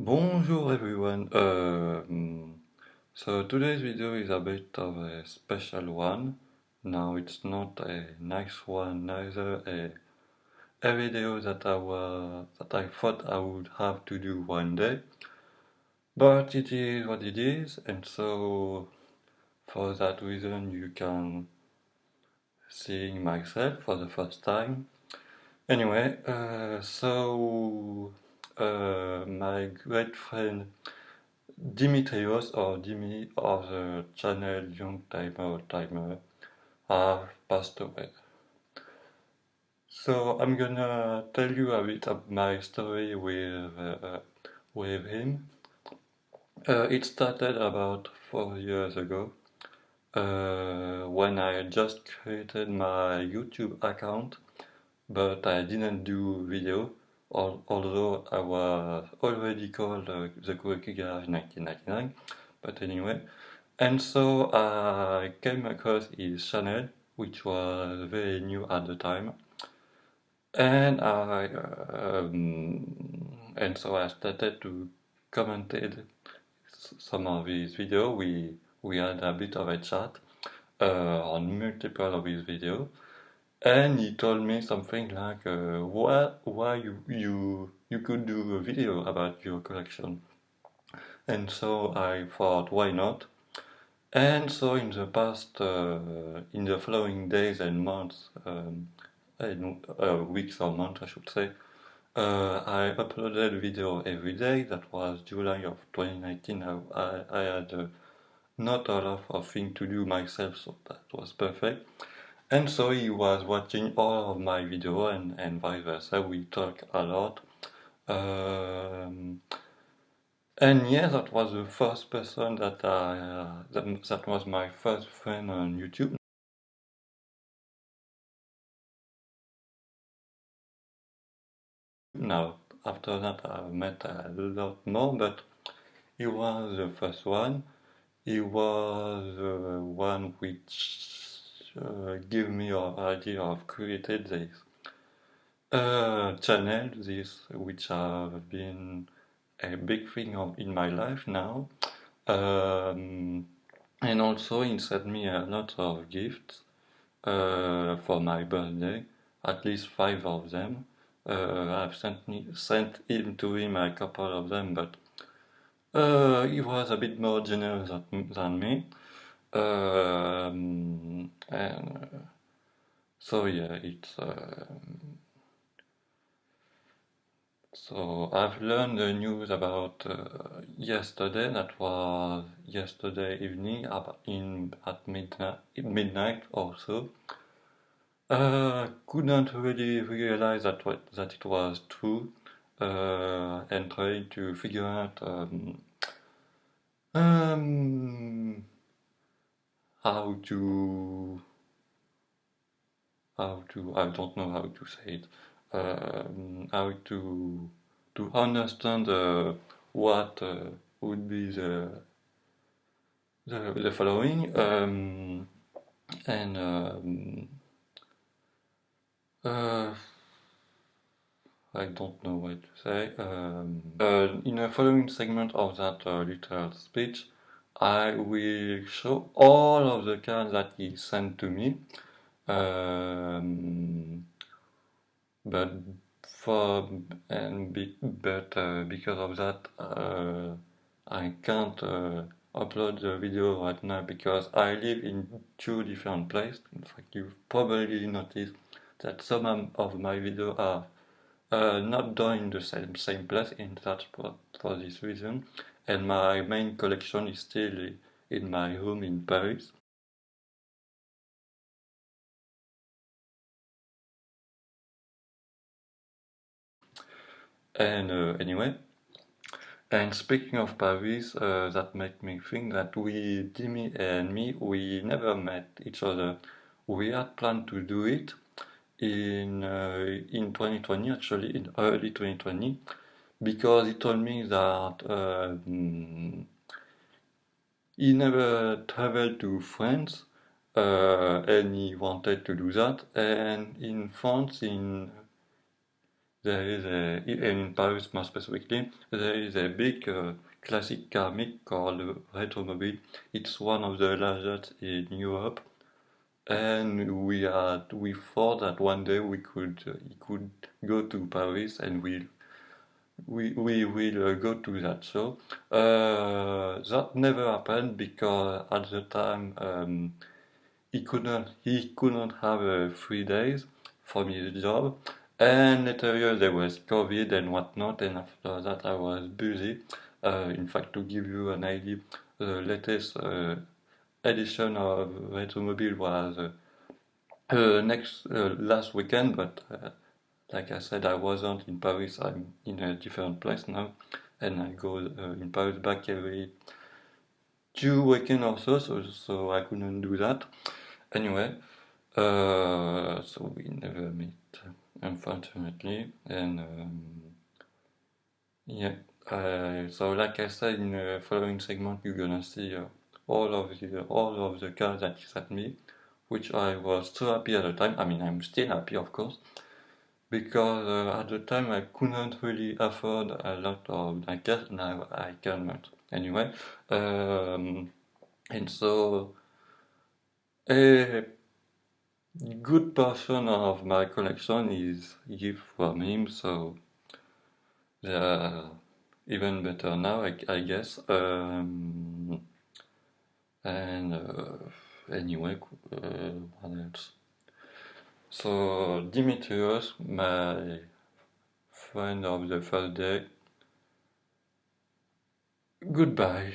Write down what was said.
Bonjour everyone. So today's video is a bit of a special one. Now it's not a nice one, neither a video that I thought I would have to do one day, but it is what it is, and so for that reason you can see myself for the first time. Anyway, my great friend Dimitrios or Dimi or the channel Young Timer have passed away. So I'm gonna tell you a bit of my story with him. It started about 4 years ago when I just created my YouTube account, but I didn't do video, although I was already called the Quirky Guy 1999. But anyway, and so I came across his channel, which was very new at the time, and so I started to commented some of his video. We had a bit of a chat on multiple of his videos, and he told me something like, why you could do a video about your collection, and so I thought, why not? And so in the following days and months, weeks or months, I should say, I uploaded video every day. That was July of 2019. I had not a lot of things to do myself, so that was perfect. And so he was watching all of my video and vice versa. We talk a lot. Um, and yeah, that was the first person that was my first friend on YouTube. Now, after that, I've met a lot more, but he was the first one. He was the one which gave me an idea of creating this channel, this which have been a big thing in my life now. Um, and also, he sent me a lot of gifts for my birthday, at least 5 of them. I've sent him to him a couple of them, but he was a bit more generous than me. And so yeah, so I've learned the news about yesterday. That was yesterday evening, at midnight also. Couldn't really realize that it was true, and trying to figure out um, how to I don't know how to say it, how to understand what would be the following, and uh, I don't know what to say. In the following segment of that little speech, I will show all of the cards that he sent to me. But for because of that, I can't upload the video right now because I live in two different places. In fact, you've probably noticed that some of my videos are not done in the same place, and that's for this reason. And my main collection is still in my home in Paris. And anyway. And speaking of Paris, that make me think that Dimi and me, we never met each other. We had planned to do it in 2020, actually in early 2020, because he told me that he never traveled to France, and he wanted to do that. And in France, there is in Paris more specifically, there is a big classic car meet called Retromobile. It's one of the largest in Europe, and we thought that one day he could go to Paris and we will go to that show. That never happened because at the time he couldn't have 3 days from his job, and later there was COVID and whatnot, and after that I was busy. In fact, to give you an idea, the latest edition of Retromobile was next last weekend, but like I said, I wasn't in Paris. I'm in a different place now, and I go in Paris back every 2 weekends or so I couldn't do that. Anyway, so we never meet, unfortunately, and yeah. So like I said, in the following segment, you're gonna see all of the cars that he sent me, which I was so happy at the time. I mean, I'm still happy, of course, because at the time I couldn't really afford a lot of blankets. Now I can. Anyway, and so a good portion of my collection is gift from him, so they are even better now, I guess. And anyway, what else? So Dimitrios, my friend of the first day, goodbye.